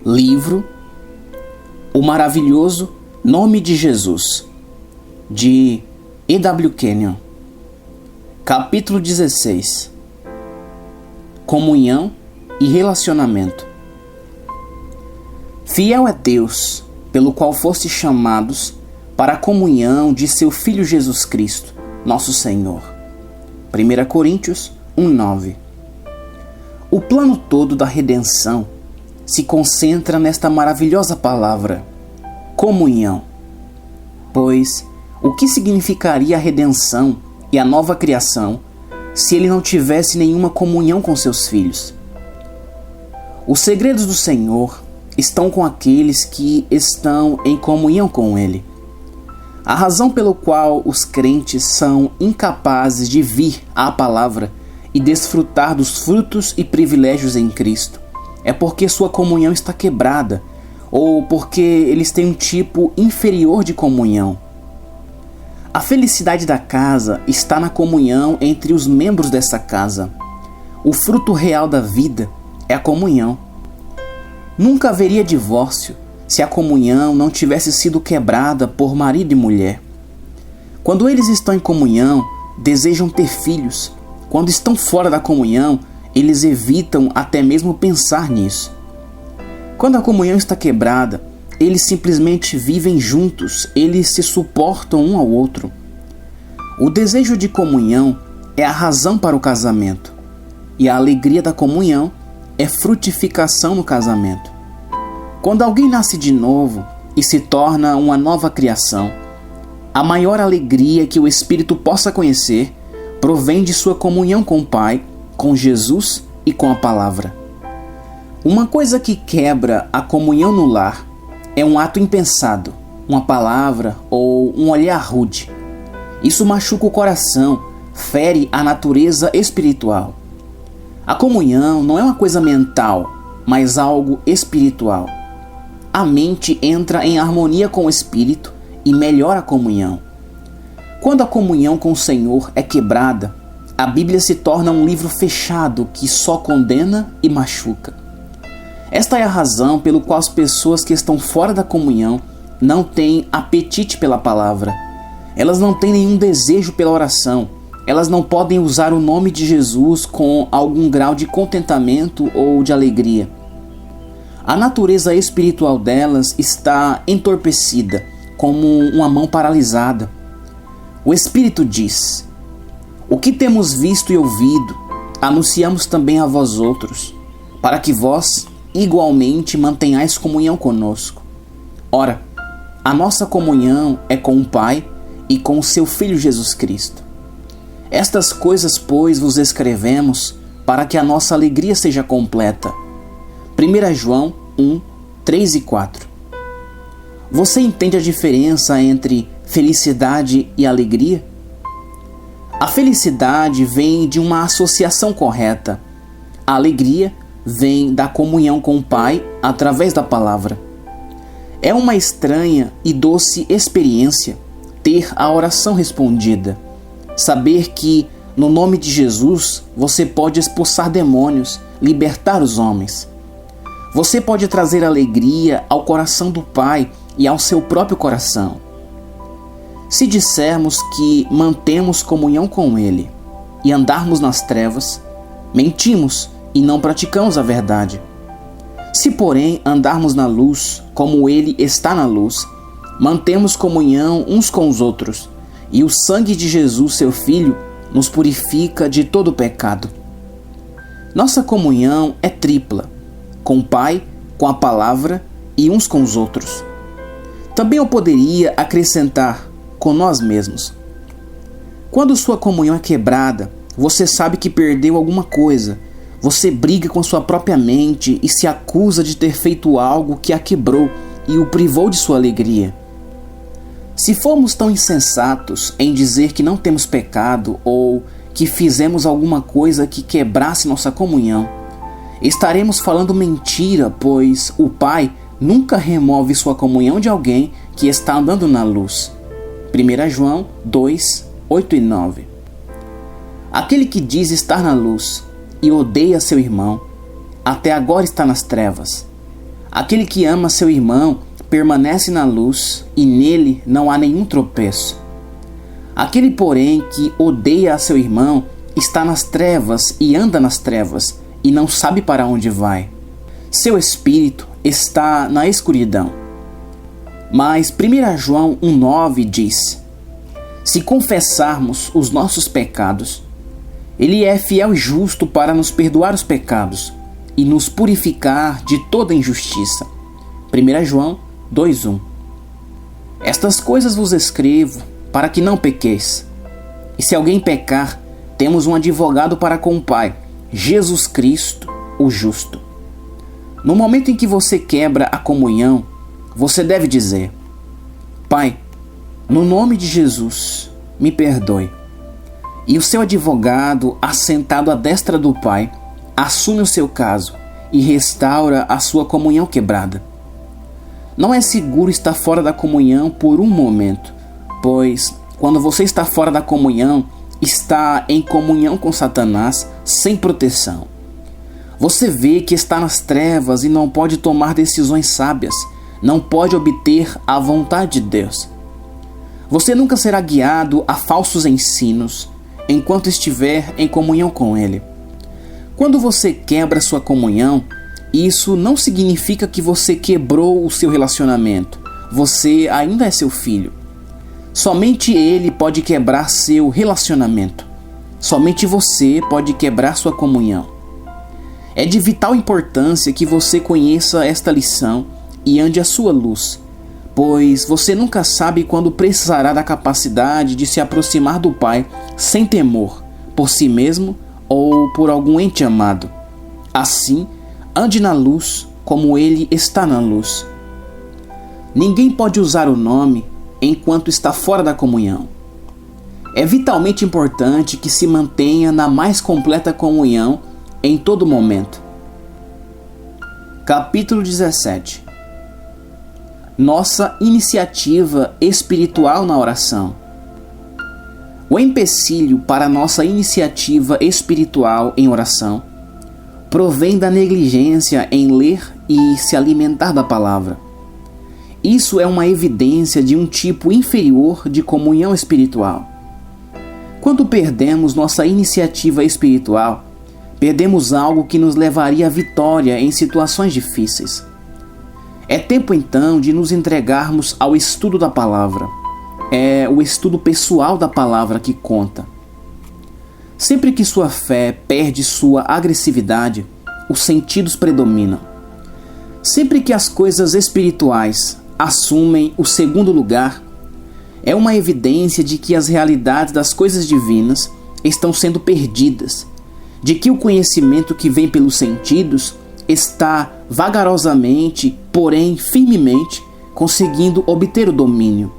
Livro O Maravilhoso Nome de Jesus, de E.W. Kenyon. Capítulo 16. Comunhão e relacionamento. Fiel é Deus, pelo qual foste chamados para a comunhão de seu Filho Jesus Cristo, nosso Senhor. 1 Coríntios 1:9. O plano todo da redenção se concentra nesta maravilhosa palavra, comunhão. Pois o que significaria a redenção e a nova criação se ele não tivesse nenhuma comunhão com seus filhos? Os segredos do Senhor estão com aqueles que estão em comunhão com Ele. A razão pelo qual os crentes são incapazes de vir à palavra e desfrutar dos frutos e privilégios em Cristo é porque sua comunhão está quebrada, ou porque eles têm um tipo inferior de comunhão. A felicidade da casa está na comunhão entre os membros dessa casa. O fruto real da vida é a comunhão. Nunca haveria divórcio se a comunhão não tivesse sido quebrada por marido e mulher. Quando eles estão em comunhão, desejam ter filhos. Quando estão fora da comunhão, eles evitam até mesmo pensar nisso. Quando a comunhão está quebrada, eles simplesmente vivem juntos, eles se suportam um ao outro. O desejo de comunhão é a razão para o casamento, e a alegria da comunhão é frutificação no casamento. Quando alguém nasce de novo e se torna uma nova criação, a maior alegria que o espírito possa conhecer provém de sua comunhão com o Pai, com Jesus e com a palavra. Uma coisa que quebra a comunhão no lar é um ato impensado, uma palavra ou um olhar rude. Isso machuca o coração, fere a natureza espiritual. A comunhão não é uma coisa mental, mas algo espiritual. A mente entra em harmonia com o espírito e melhora a comunhão. Quando a comunhão com o Senhor é quebrada, a Bíblia se torna um livro fechado que só condena e machuca. Esta é a razão pelo qual as pessoas que estão fora da comunhão não têm apetite pela palavra. Elas não têm nenhum desejo pela oração. Elas não podem usar o nome de Jesus com algum grau de contentamento ou de alegria. A natureza espiritual delas está entorpecida, como uma mão paralisada. O Espírito diz: o que temos visto e ouvido, anunciamos também a vós outros, para que vós igualmente mantenhais comunhão conosco. Ora, a nossa comunhão é com o Pai e com o seu Filho Jesus Cristo. Estas coisas, pois, vos escrevemos para que a nossa alegria seja completa. 1 João 1, 3 e 4. Você entende a diferença entre felicidade e alegria? A felicidade vem de uma associação correta. A alegria vem da comunhão com o Pai através da palavra. É uma estranha e doce experiência ter a oração respondida. Saber que, no nome de Jesus, você pode expulsar demônios, libertar os homens. Você pode trazer alegria ao coração do Pai e ao seu próprio coração. Se dissermos que mantemos comunhão com Ele e andarmos nas trevas, mentimos e não praticamos a verdade. Se, porém, andarmos na luz, como Ele está na luz, mantemos comunhão uns com os outros, e o sangue de Jesus, seu Filho, nos purifica de todo pecado. Nossa comunhão é tripla, com o Pai, com a palavra e uns com os outros. Também eu poderia acrescentar com nós mesmos. Quando sua comunhão é quebrada, você sabe que perdeu alguma coisa. Você briga com sua própria mente e se acusa de ter feito algo que a quebrou e o privou de sua alegria. Se formos tão insensatos em dizer que não temos pecado ou que fizemos alguma coisa que quebrasse nossa comunhão, estaremos falando mentira, pois o Pai nunca remove sua comunhão de alguém que está andando na luz. 1 João 2, 8 e 9. Aquele que diz estar na luz e odeia seu irmão, até agora está nas trevas. Aquele que ama seu irmão permanece na luz e nele não há nenhum tropeço. Aquele, porém, que odeia a seu irmão está nas trevas e anda nas trevas e não sabe para onde vai. Seu espírito está na escuridão. Mas 1 João 1,9 diz: se confessarmos os nossos pecados, Ele é fiel e justo para nos perdoar os pecados e nos purificar de toda injustiça. 1 João 2,1. Estas coisas vos escrevo para que não pequeis. E se alguém pecar, temos um advogado para com o Pai, Jesus Cristo, o justo. No momento em que você quebra a comunhão, você deve dizer: Pai, no nome de Jesus, me perdoe. E o seu advogado, assentado à destra do Pai, assume o seu caso e restaura a sua comunhão quebrada. Não é seguro estar fora da comunhão por um momento, pois quando você está fora da comunhão, está em comunhão com Satanás sem proteção. Você vê que está nas trevas e não pode tomar decisões sábias, não pode obter a vontade de Deus. Você nunca será guiado a falsos ensinos enquanto estiver em comunhão com Ele. Quando você quebra sua comunhão, isso não significa que você quebrou o seu relacionamento. Você ainda é seu filho. Somente Ele pode quebrar seu relacionamento. Somente você pode quebrar sua comunhão. É de vital importância que você conheça esta lição e ande à sua luz, pois você nunca sabe quando precisará da capacidade de se aproximar do Pai sem temor, por si mesmo ou por algum ente amado. Assim, ande na luz como Ele está na luz. Ninguém pode usar o nome enquanto está fora da comunhão. É vitalmente importante que se mantenha na mais completa comunhão em todo momento. Capítulo 17. Nossa iniciativa espiritual na oração. O empecilho para nossa iniciativa espiritual em oração provém da negligência em ler e se alimentar da palavra. Isso é uma evidência de um tipo inferior de comunhão espiritual. Quando perdemos nossa iniciativa espiritual, perdemos algo que nos levaria à vitória em situações difíceis. É tempo então de nos entregarmos ao estudo da palavra. É o estudo pessoal da palavra que conta. Sempre que sua fé perde sua agressividade, os sentidos predominam. Sempre que as coisas espirituais assumem o segundo lugar, é uma evidência de que as realidades das coisas divinas estão sendo perdidas, de que o conhecimento que vem pelos sentidos está vagarosamente, porém firmemente, conseguindo obter o domínio.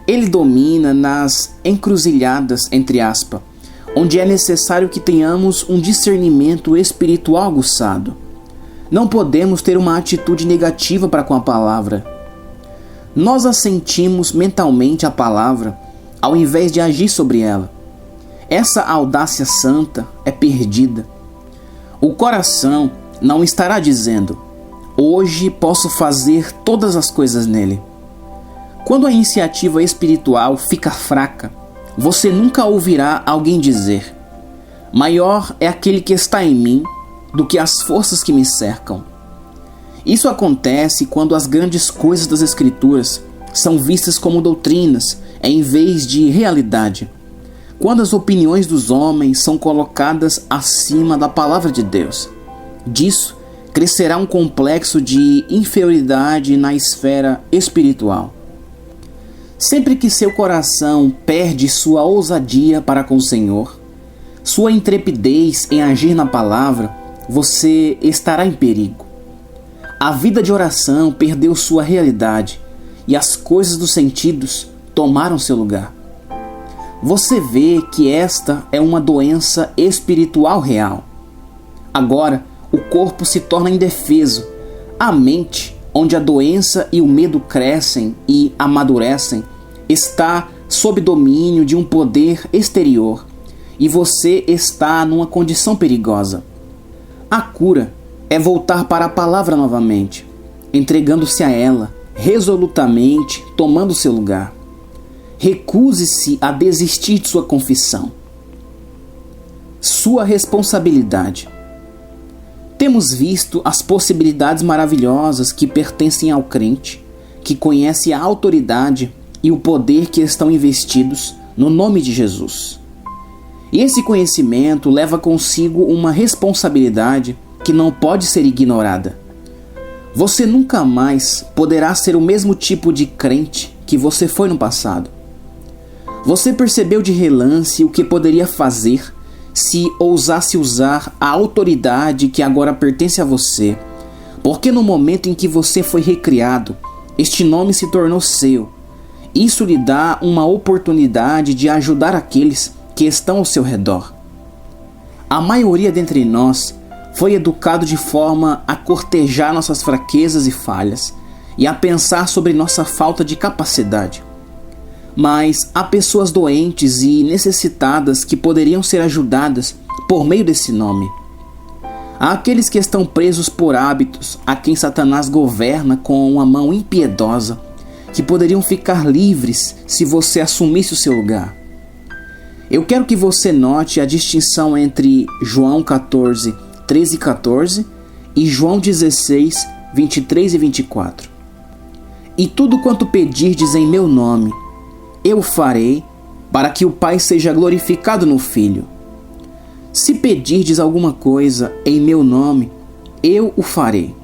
Ele domina nas encruzilhadas, entre aspas, onde é necessário que tenhamos um discernimento espiritual aguçado. Não podemos ter uma atitude negativa para com a palavra. Nós assentimos mentalmente a palavra, ao invés de agir sobre ela. Essa audácia santa é perdida. O coração não estará dizendo: hoje posso fazer todas as coisas nele. Quando a iniciativa espiritual fica fraca, você nunca ouvirá alguém dizer: maior é aquele que está em mim do que as forças que me cercam. Isso acontece quando as grandes coisas das Escrituras são vistas como doutrinas em vez de realidade. Quando as opiniões dos homens são colocadas acima da palavra de Deus. Disso crescerá um complexo de inferioridade na esfera espiritual. Sempre que seu coração perde sua ousadia para com o Senhor, sua intrepidez em agir na palavra, você estará em perigo. A vida de oração perdeu sua realidade e as coisas dos sentidos tomaram seu lugar. Você vê que esta é uma doença espiritual real. Agora, o corpo se torna indefeso. A mente, onde a doença e o medo crescem e amadurecem, está sob domínio de um poder exterior e você está numa condição perigosa. A cura é voltar para a palavra novamente, entregando-se a ela, resolutamente tomando seu lugar. Recuse-se a desistir de sua confissão. Sua responsabilidade. Temos visto as possibilidades maravilhosas que pertencem ao crente, que conhece a autoridade e o poder que estão investidos no nome de Jesus. E esse conhecimento leva consigo uma responsabilidade que não pode ser ignorada. Você nunca mais poderá ser o mesmo tipo de crente que você foi no passado. Você percebeu de relance o que poderia fazer se ousasse usar a autoridade que agora pertence a você, porque no momento em que você foi recriado, este nome se tornou seu. Isso lhe dá uma oportunidade de ajudar aqueles que estão ao seu redor. A maioria dentre nós foi educado de forma a cortejar nossas fraquezas e falhas e a pensar sobre nossa falta de capacidade. Mas há pessoas doentes e necessitadas que poderiam ser ajudadas por meio desse nome. Há aqueles que estão presos por hábitos a quem Satanás governa com uma mão impiedosa, que poderiam ficar livres se você assumisse o seu lugar. Eu quero que você note a distinção entre João 14, 13 e 14 e João 16, 23 e 24. E tudo quanto pedirdes em meu nome, eu farei, para que o Pai seja glorificado no Filho. Se pedirdes alguma coisa em meu nome, eu o farei.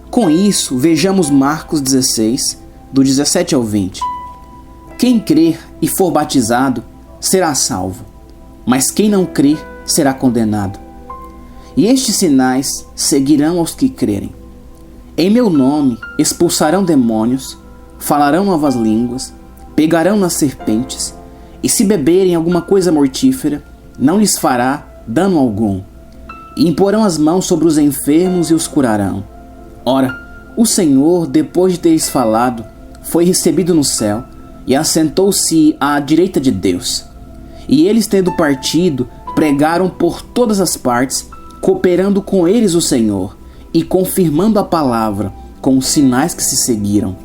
Com isso, vejamos Marcos 16, do 17 ao 20. Quem crer e for batizado será salvo, mas quem não crer será condenado. E estes sinais seguirão aos que crerem. Em meu nome expulsarão demônios, falarão novas línguas, pegarão nas serpentes, e se beberem alguma coisa mortífera, não lhes fará dano algum. E imporão as mãos sobre os enfermos e os curarão. Ora, o Senhor, depois de teres falado, foi recebido no céu e assentou-se à direita de Deus. E eles, tendo partido, pregaram por todas as partes, cooperando com eles o Senhor e confirmando a palavra com os sinais que se seguiram.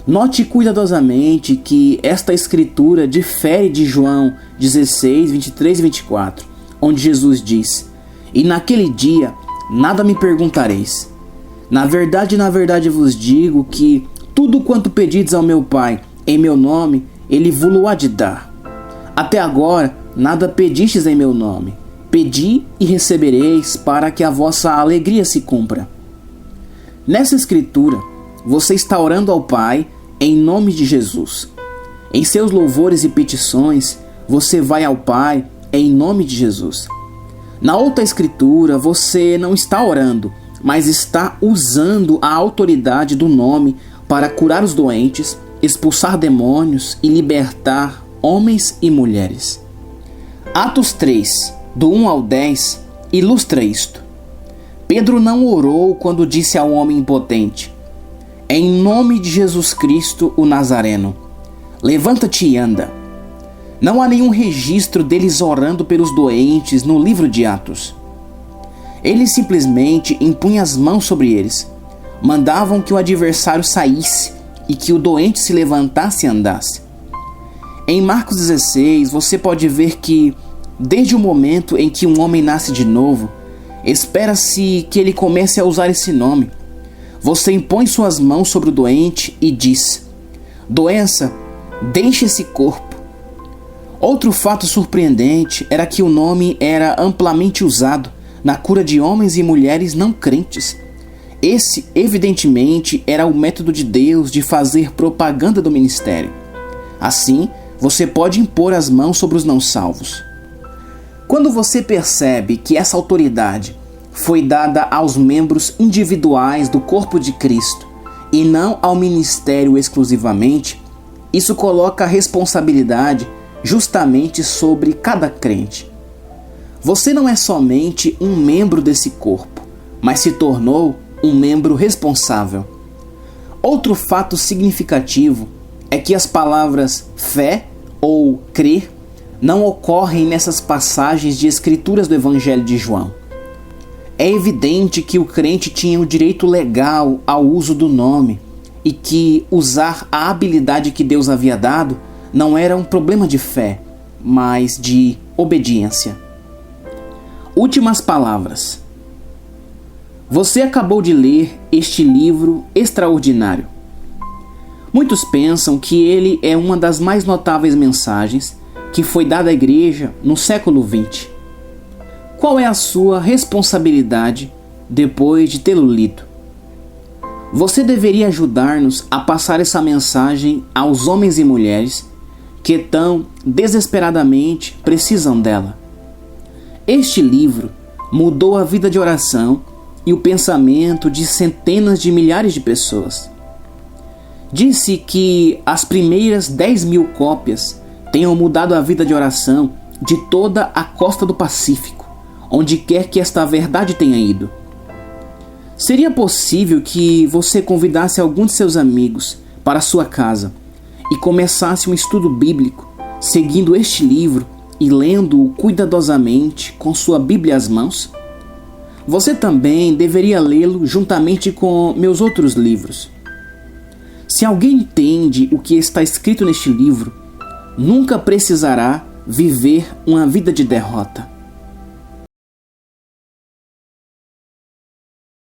Note cuidadosamente que esta escritura difere de João 16, 23 e 24, onde Jesus diz: E naquele dia nada me perguntareis. Na verdade vos digo que tudo quanto pedides ao meu Pai em meu nome, ele vo-lo há de dar. Até agora nada pedistes em meu nome. Pedi e recebereis, para que a vossa alegria se cumpra. Nessa escritura, você está orando ao Pai em nome de Jesus. Em seus louvores e petições, você vai ao Pai em nome de Jesus. Na outra escritura, você não está orando, mas está usando a autoridade do nome para curar os doentes, expulsar demônios e libertar homens e mulheres. Atos 3, do 1 ao 10, ilustra isto. Pedro não orou quando disse ao homem impotente: Em nome de Jesus Cristo, o Nazareno, levanta-te e anda. Não há nenhum registro deles orando pelos doentes no livro de Atos. Eles simplesmente impunham as mãos sobre eles, mandavam que o adversário saísse e que o doente se levantasse e andasse. Em Marcos 16, você pode ver que, desde o momento em que um homem nasce de novo, espera-se que ele comece a usar esse nome. Você impõe suas mãos sobre o doente e diz: Doença, deixe esse corpo. Outro fato surpreendente era que o nome era amplamente usado na cura de homens e mulheres não crentes. Esse, evidentemente, era o método de Deus de fazer propaganda do ministério. Assim, você pode impor as mãos sobre os não salvos. Quando você percebe que essa autoridade foi dada aos membros individuais do corpo de Cristo e não ao ministério exclusivamente, isso coloca a responsabilidade justamente sobre cada crente. Você não é somente um membro desse corpo, mas se tornou um membro responsável. Outro fato significativo é que as palavras fé ou crer não ocorrem nessas passagens de escrituras do Evangelho de João. É evidente que o crente tinha o direito legal ao uso do nome e que usar a habilidade que Deus havia dado não era um problema de fé, mas de obediência. Últimas palavras. Você acabou de ler este livro extraordinário. Muitos pensam que ele é uma das mais notáveis mensagens que foi dada à igreja no século XX. Qual é a sua responsabilidade depois de tê-lo lido? Você deveria ajudar-nos a passar essa mensagem aos homens e mulheres que tão desesperadamente precisam dela. Este livro mudou a vida de oração e o pensamento de centenas de milhares de pessoas. Disse que as primeiras 10.000 cópias tenham mudado a vida de oração de toda a costa do Pacífico, onde quer que esta verdade tenha ido. Seria possível que você convidasse algum de seus amigos para sua casa e começasse um estudo bíblico, seguindo este livro e lendo-o cuidadosamente com sua Bíblia às mãos? Você também deveria lê-lo juntamente com meus outros livros. Se alguém entende o que está escrito neste livro, nunca precisará viver uma vida de derrota.